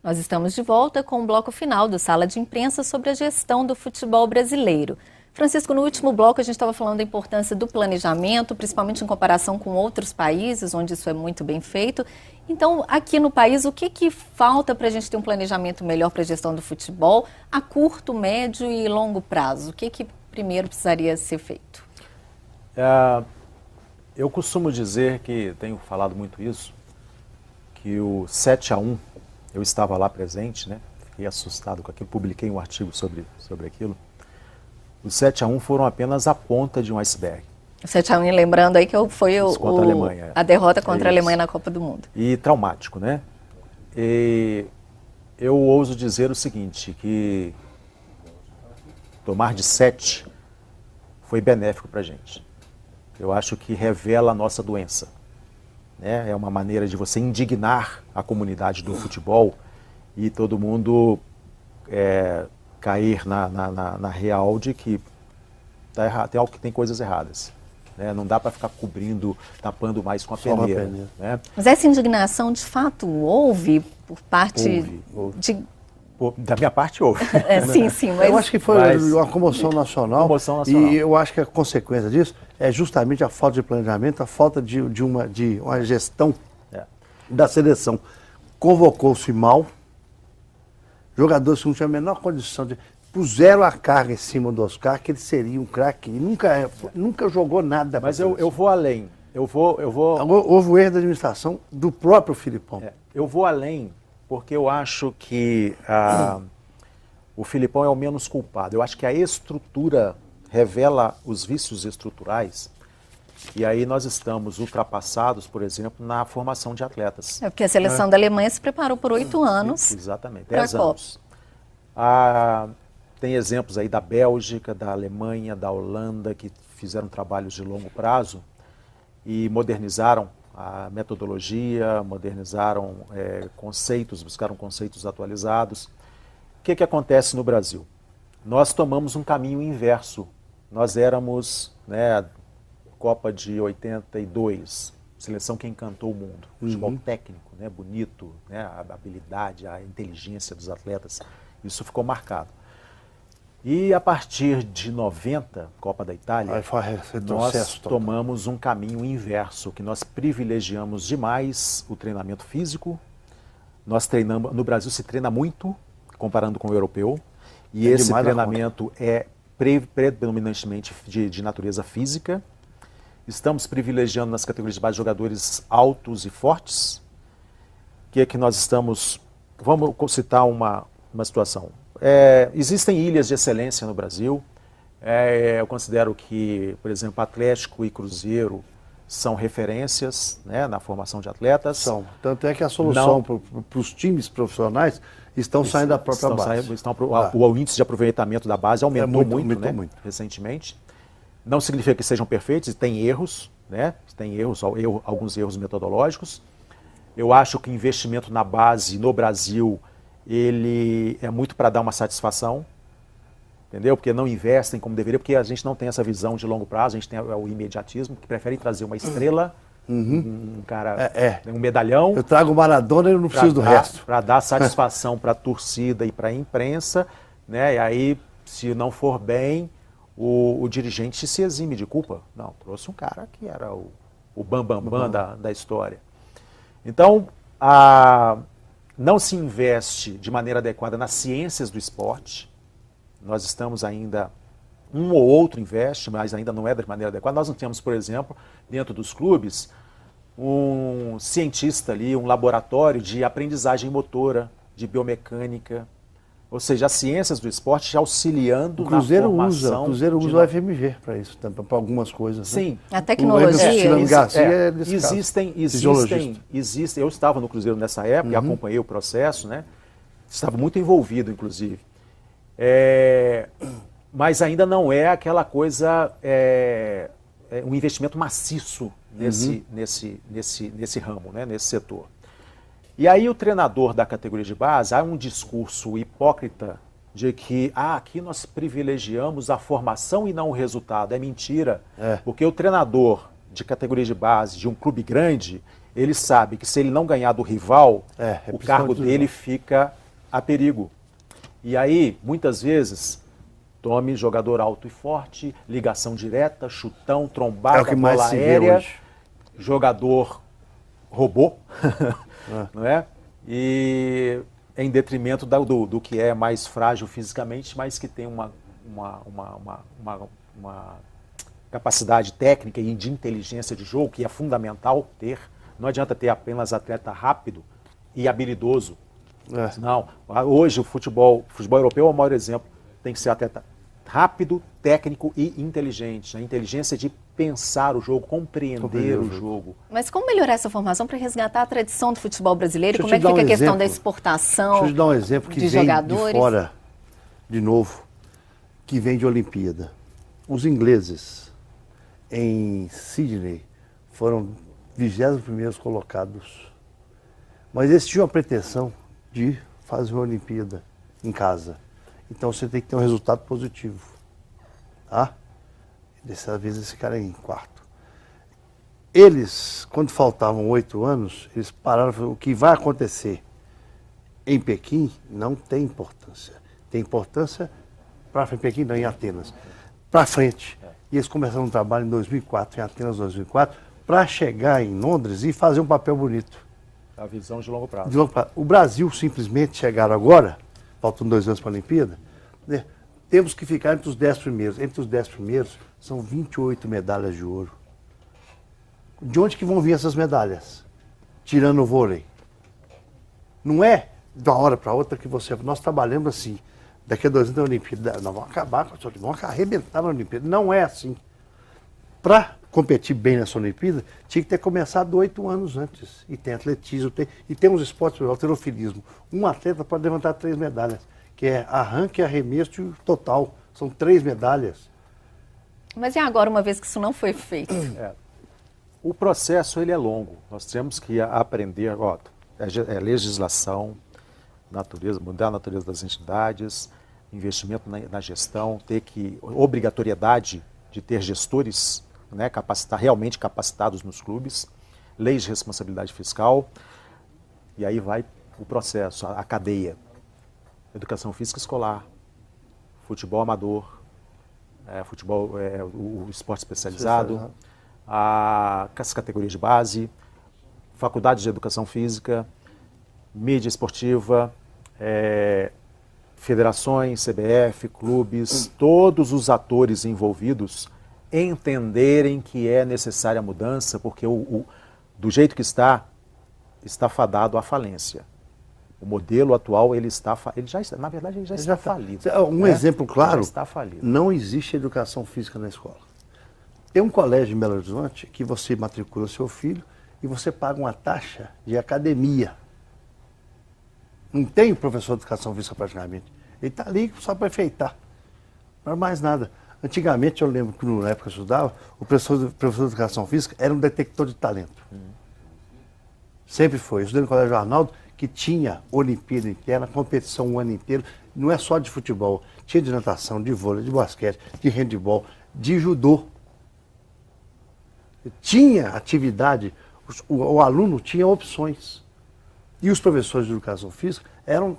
Nós estamos de volta com o bloco final do Sala de Imprensa sobre a gestão do futebol brasileiro. Francisco, no último bloco a gente estava falando da importância do planejamento, principalmente em comparação com outros países, onde isso é muito bem feito. Então, aqui no país, o que falta para a gente ter um planejamento melhor para a gestão do futebol a curto, médio e longo prazo? O que primeiro precisaria ser feito? Eu costumo dizer que, tenho falado muito isso, que o 7-1, eu estava lá presente, né? Fiquei assustado com aquilo, publiquei um artigo sobre aquilo. Os 7-1 foram apenas a ponta de um iceberg. O 7-1, lembrando aí que foi contra a Alemanha. A derrota contra a Alemanha na Copa do Mundo. E traumático, né? E eu ouso dizer o seguinte, que tomar de 7 foi benéfico para a gente. Eu acho que revela a nossa doença. Né? É uma maneira de você indignar a comunidade do futebol e todo mundo cair na real de que tá errado, tem algo que tem coisas erradas. Né? Não dá para ficar cobrindo, tapando mais com a peneira. Né? Mas essa indignação, de fato, houve por parte houve. Da minha parte, houve. Sim, mas... Eu acho que foi uma comoção nacional. E eu acho que a consequência disso é justamente a falta de planejamento, a falta de uma gestão da seleção. Convocou-se mal, jogadores que não tinham a menor condição de... Puseram a carga em cima do Oscar, que ele seria um craque, e nunca jogou nada. Mas eu vou além. Houve o erro da administração do próprio Filipão. Eu vou além, porque eu acho que o Filipão é o menos culpado. Eu acho que a estrutura revela os vícios estruturais, e aí nós estamos ultrapassados, por exemplo, na formação de atletas. Porque a seleção da Alemanha se preparou por 8 anos. Exatamente, 10 anos. Tem exemplos aí da Bélgica, da Alemanha, da Holanda, que fizeram trabalhos de longo prazo e modernizaram a metodologia, modernizaram conceitos, buscaram conceitos atualizados. O que acontece no Brasil? Nós tomamos um caminho inverso. Nós éramos, Copa de 82, seleção que encantou o mundo. Futebol técnico, bonito, a habilidade, a inteligência dos atletas, isso ficou marcado. E a partir de 90, Copa da Itália, nós tomamos um caminho inverso, que nós privilegiamos demais o treinamento físico. Nós treinamos, no Brasil se treina muito, comparando com o europeu, e esse treinamento é predominantemente de natureza física. Estamos privilegiando nas categorias de base jogadores altos e fortes. O que é que nós estamos... Vamos citar uma situação. Existem ilhas de excelência no Brasil. Eu considero que, por exemplo, Atlético e Cruzeiro são referências na formação de atletas. Tanto é que a solução para os times profissionais estão saindo da própria base. O índice de aproveitamento da base aumentou muito recentemente. Não significa que sejam perfeitos, tem erros, tem alguns erros metodológicos. Eu acho que o investimento na base no Brasil ele é muito para dar uma satisfação, entendeu? Porque não investem como deveria, porque a gente não tem essa visão de longo prazo, a gente tem o imediatismo, que prefere trazer uma estrela, um cara, um medalhão. Eu trago o Maradona e eu não preciso do resto. Para dar satisfação para a torcida e para a imprensa, e aí, se não for bem, o dirigente se exime de culpa. Não, trouxe um cara que era o bambambam da história. Então, não se investe de maneira adequada nas ciências do esporte. Nós estamos ainda, um ou outro investe, mas ainda não é de maneira adequada. Nós não temos, por exemplo, dentro dos clubes, um cientista ali, um laboratório de aprendizagem motora, de biomecânica, ou seja, as ciências do esporte já auxiliando na formação. O Cruzeiro usa o FMG para isso, para algumas coisas. Sim. A tecnologia. Existem. Eu estava no Cruzeiro nessa época, acompanhei o processo, estava muito envolvido, inclusive. Mas ainda não é aquela coisa, um investimento maciço nesse ramo, nesse setor. E aí o treinador da categoria de base, há um discurso hipócrita de que aqui nós privilegiamos a formação e não o resultado. É mentira, porque o treinador de categoria de base de um clube grande, Ele sabe que se ele não ganhar do rival, o cargo dele fica a perigo. E aí, muitas vezes, tome jogador alto e forte, ligação direta, chutão, trombada, bola aérea, jogador robô, não é? E em detrimento do que é mais frágil fisicamente, mas que tem uma capacidade técnica e de inteligência de jogo, que é fundamental ter. Não adianta ter apenas atleta rápido e habilidoso. Não. Hoje o futebol europeu é o maior exemplo. Tem que ser atleta rápido, técnico e inteligente. A inteligência de pensar o jogo, compreender o jogo. Mas como melhorar essa formação para resgatar a tradição do futebol brasileiro? Como é que fica a questão da exportação de jogadores? Deixa eu te dar um exemplo que vem de fora, de novo, que vem de Olimpíada. Os ingleses, em Sydney, foram 21º colocados. Mas eles tinham a pretensão de fazer uma Olimpíada em casa. Então você tem que ter um resultado positivo. Tá? Dessa vez eles ficaram em quarto. Eles, quando faltavam 8 anos, eles pararam e falaram, o que vai acontecer em Pequim não tem importância. Tem importância para Pequim, não, em Atenas. Para frente. E eles começaram um trabalho em 2004, em Atenas 2004, para chegar em Londres e fazer um papel bonito. A visão de longo prazo. O Brasil simplesmente chegaram agora, faltam 2 anos para a Olimpíada, né? Temos que ficar entre os 10 primeiros. Entre os 10 primeiros são 28 medalhas de ouro. De onde que vão vir essas medalhas? Tirando o vôlei. Não é de uma hora para outra que você... Nós trabalhamos assim, daqui a 2 anos da Olimpíada, nós vamos acabar com a vamos arrebentar na Olimpíada. Não é assim. Para competir bem nessa Olimpíada, tinha que ter começado 8 anos antes. E tem atletismo, e tem uns esportes, halterofilismo. Um atleta pode levantar 3 medalhas, que é arranque, arremesso e total. São 3 medalhas. Mas e agora, uma vez que isso não foi feito? O processo ele é longo. Nós temos que aprender, legislação, natureza, mudar a natureza das entidades, investimento na gestão, obrigatoriedade de ter gestores, né, realmente capacitados nos clubes, leis de responsabilidade fiscal, e aí vai o processo, a cadeia. Educação física escolar, futebol amador, o esporte especializado, as categorias de base, faculdade de educação física, mídia esportiva, federações, CBF, clubes, todos os atores envolvidos entenderem que é necessária a mudança, porque do jeito que está fadado à falência. O modelo atual, na verdade, ele já está falido. Um exemplo claro, está falido. Não existe educação física na escola. Tem um colégio em Belo Horizonte que você matricula seu filho e você paga uma taxa de academia. Não tem professor de educação física praticamente. Ele está ali só para enfeitar. Não é mais nada. Antigamente, eu lembro que na época que eu estudava, o professor de educação física era um detector de talento. Sempre foi. Eu estudei no Colégio Arnaldo, que tinha Olimpíada interna, competição o ano inteiro. Não é só de futebol. Tinha de natação, de vôlei, de basquete, de handebol, de judô. Tinha atividade, o aluno tinha opções. E os professores de educação física eram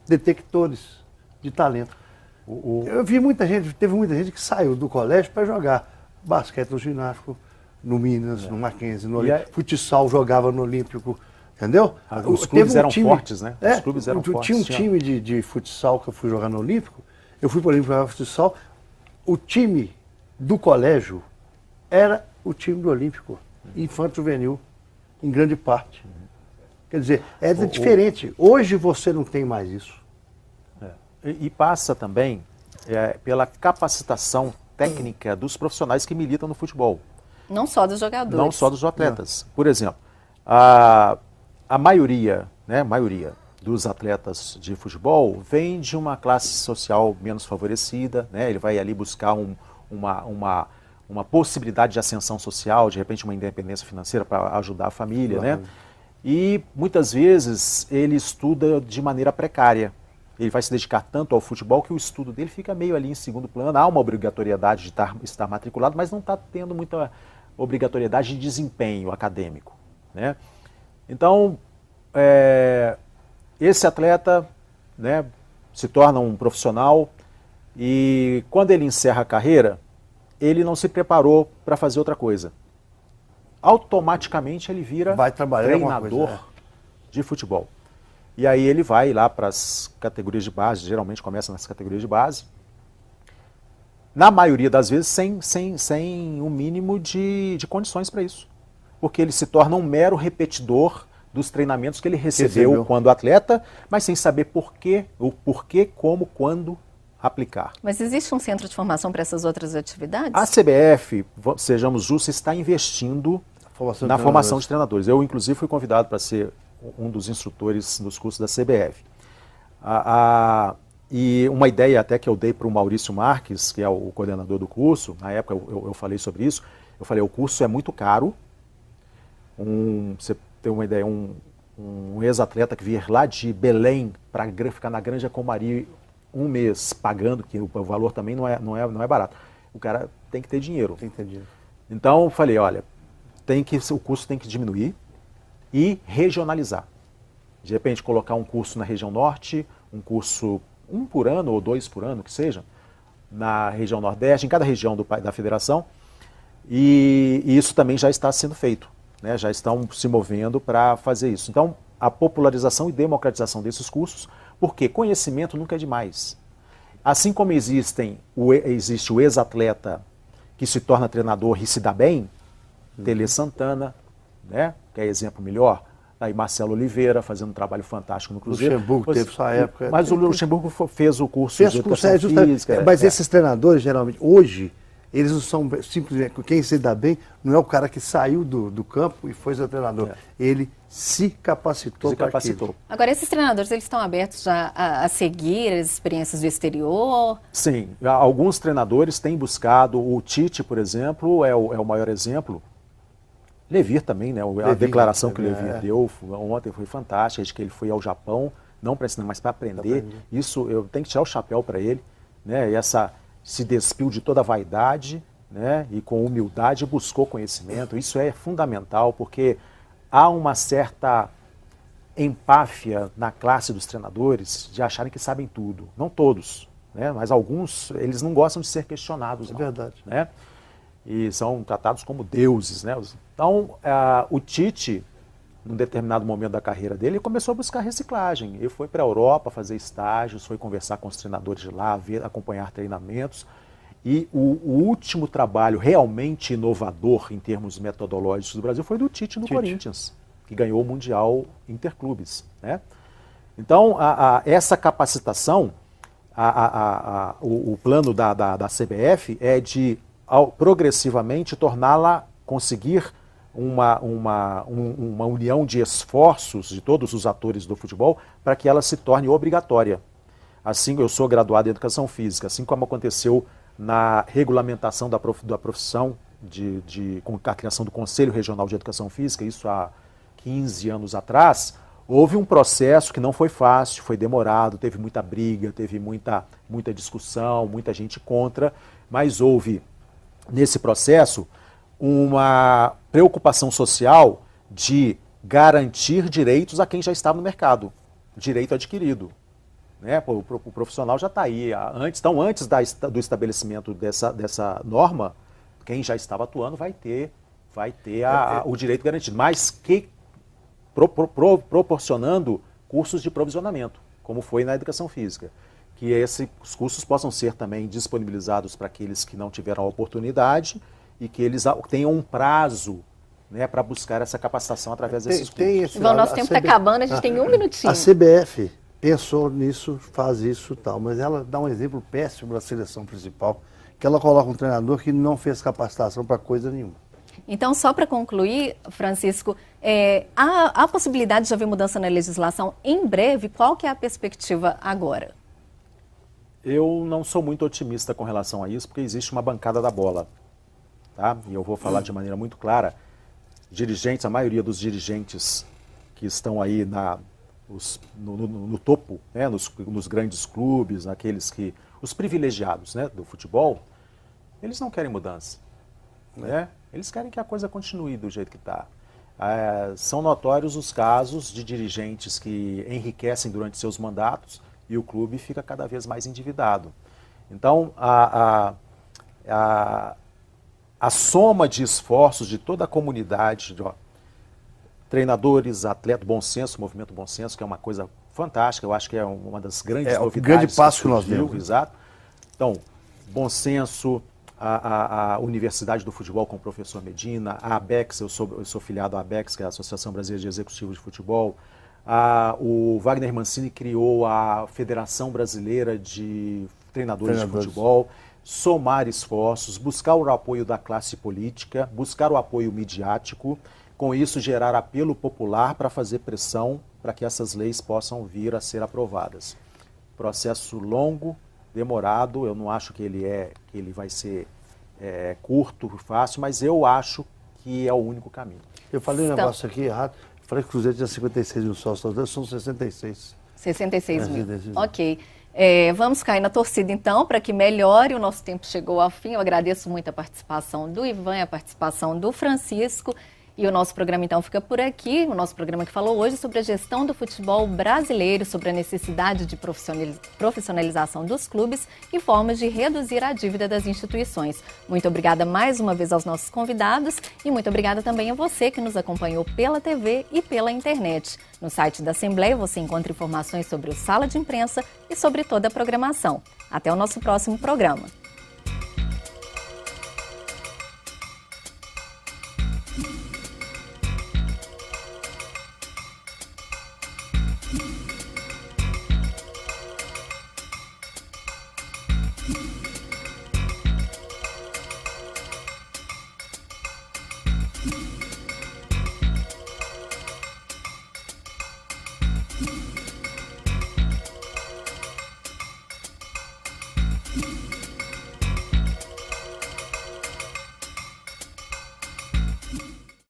detectores de talento. Eu vi teve muita gente que saiu do colégio para jogar basquete no ginástico, no Minas, no Mackenzie, no Olímpico. Futsal jogava no Olímpico, entendeu? Os clubes eram fortes, né? Os clubes eram fortes. Tinha um time de futsal que eu fui jogar no Olímpico, eu fui para o Olímpico jogar futsal, o time do colégio era o time do Olímpico, infanto juvenil, em grande parte. Quer dizer, é diferente. Hoje você não tem mais isso. E passa também pela capacitação técnica dos profissionais que militam no futebol. Não só dos jogadores. Não só dos atletas. Por exemplo, a maioria dos atletas de futebol vem de uma classe social menos favorecida, né? Ele vai ali buscar uma possibilidade de ascensão social, de repente uma independência financeira para ajudar a família, né? E muitas vezes ele estuda de maneira precária. Ele vai se dedicar tanto ao futebol que o estudo dele fica meio ali em segundo plano. Há uma obrigatoriedade de estar matriculado, mas não está tendo muita obrigatoriedade de desempenho acadêmico, né? Então, esse atleta, né, se torna um profissional e quando ele encerra a carreira, ele não se preparou para fazer outra coisa. Automaticamente ele vira treinador de futebol. E aí ele vai lá para as categorias de base, geralmente começa nas categorias de base, na maioria das vezes sem um mínimo de condições para isso. Porque ele se torna um mero repetidor dos treinamentos que ele recebeu quando atleta, mas sem saber o porquê, como, quando aplicar. Mas existe um centro de formação para essas outras atividades? A CBF, sejamos justos, está investindo na formação de treinadores. Eu, inclusive, fui convidado para ser um dos instrutores nos cursos da CBF. E uma ideia até que eu dei para o Maurício Marques, que é o coordenador do curso, na época eu falei sobre isso, eu falei, o curso é muito caro, você tem uma ideia, um ex-atleta que vier lá de Belém para ficar na Granja Comari um mês pagando, que o valor também não é barato. O cara tem que ter dinheiro. Tem que ter dinheiro. Então eu falei, olha, o custo tem que diminuir e regionalizar. De repente colocar um curso na região norte, um curso 1 por ano ou 2 por ano, que seja, na região nordeste, em cada região da federação, e isso também já está sendo feito, né? Já estão se movendo para fazer isso. Então, a popularização e democratização desses cursos, porque conhecimento nunca é demais. Assim como existe o ex-atleta que se torna treinador e se dá bem, Tele Santana, né, que é exemplo melhor, aí Marcelo Oliveira fazendo um trabalho fantástico no Cruzeiro. Luxemburgo teve sua época. Mas o Luxemburgo fez o curso de educação física. Mas esses treinadores, geralmente, hoje, eles não são simplesmente, quem se dá bem, não é o cara que saiu do campo e foi seu treinador. Ele se capacitou para aquilo. Agora, esses treinadores, eles estão abertos já a seguir as experiências do exterior? Sim, alguns treinadores têm buscado, o Tite, por exemplo, é o maior exemplo. Levir também, né? A declaração que o Levir deu ontem foi fantástica, de que ele foi ao Japão, não para ensinar, mas para aprender. Isso, eu tenho que tirar o chapéu para ele, né? E se despiu de toda a vaidade, né? E com humildade buscou conhecimento. Isso é fundamental, porque há uma certa empáfia na classe dos treinadores de acharem que sabem tudo. Não todos, né? Mas alguns, eles não gostam de ser questionados. É verdade. Né? E são tratados como deuses, né? Então, o Tite, num determinado momento da carreira dele, começou a buscar reciclagem. Ele foi para a Europa fazer estágios, foi conversar com os treinadores de lá, acompanhar treinamentos. E o último trabalho realmente inovador em termos metodológicos do Brasil foi do Tite no Corinthians, que ganhou o Mundial Interclubes, né? Então, essa capacitação, o plano da CBF é de progressivamente torná-la, conseguir uma união de esforços de todos os atores do futebol para que ela se torne obrigatória. Assim, eu sou graduado em Educação Física, assim como aconteceu na regulamentação da profissão, com a criação do Conselho Regional de Educação Física, isso há 15 anos atrás, houve um processo que não foi fácil, foi demorado, teve muita briga, teve muita discussão, muita gente contra, mas houve nesse processo uma preocupação social de garantir direitos a quem já estava no mercado, direito adquirido. Né? O profissional já está aí. Antes do estabelecimento dessa norma, quem já estava atuando vai ter o direito garantido, mas que proporcionando cursos de provisionamento, como foi na educação física. Que esses cursos possam ser também disponibilizados para aqueles que não tiveram a oportunidade e que eles tenham um prazo, né, para buscar essa capacitação através desses cursos. Ivan, nosso tempo está acabando, a gente tem um minutinho. A CBF pensou nisso, faz isso e tal, mas ela dá um exemplo péssimo da seleção principal, que ela coloca um treinador que não fez capacitação para coisa nenhuma. Então, só para concluir, Francisco, há a possibilidade de haver mudança na legislação em breve? Qual que é a perspectiva agora? Eu não sou muito otimista com relação a isso, porque existe uma bancada da bola. Tá? E eu vou falar de maneira muito clara. Dirigentes, a maioria dos dirigentes que estão aí no topo, né, nos grandes clubes, os privilegiados, né, do futebol, eles não querem mudança. Né? Eles querem que a coisa continue do jeito que está. são notórios os casos de dirigentes que enriquecem durante seus mandatos e o clube fica cada vez mais endividado. Então, a soma de esforços de toda a comunidade, treinadores, atletas, bom senso, movimento bom senso, que é uma coisa fantástica, eu acho que é uma das grandes novidades. É o grande passo que nós demos. Exato. Então, bom senso, a Universidade do Futebol com o professor Medina, a ABEX, eu sou filiado à ABEX, que é a Associação Brasileira de Executivos de Futebol, o Wagner Mancini criou a Federação Brasileira de Treinadores de Futebol, somar esforços, buscar o apoio da classe política, buscar o apoio midiático, com isso gerar apelo popular para fazer pressão para que essas leis possam vir a ser aprovadas. Processo longo, demorado, eu não acho que ele vai ser curto, fácil, mas eu acho que é o único caminho. Eu falei um negócio aqui errado, eu falei que o Cruzeiro tinha 56 mil sócios, são 66. 66 mil, ok. Vamos cair na torcida então, para que melhore, o nosso tempo chegou ao fim, eu agradeço muito a participação do Ivan e a participação do Francisco. E o nosso programa, então, fica por aqui. O nosso programa que falou hoje sobre a gestão do futebol brasileiro, sobre a necessidade de profissionalização dos clubes e formas de reduzir a dívida das instituições. Muito obrigada mais uma vez aos nossos convidados e muito obrigada também a você que nos acompanhou pela TV e pela internet. No site da Assembleia você encontra informações sobre o Sala de Imprensa e sobre toda a programação. Até o nosso próximo programa.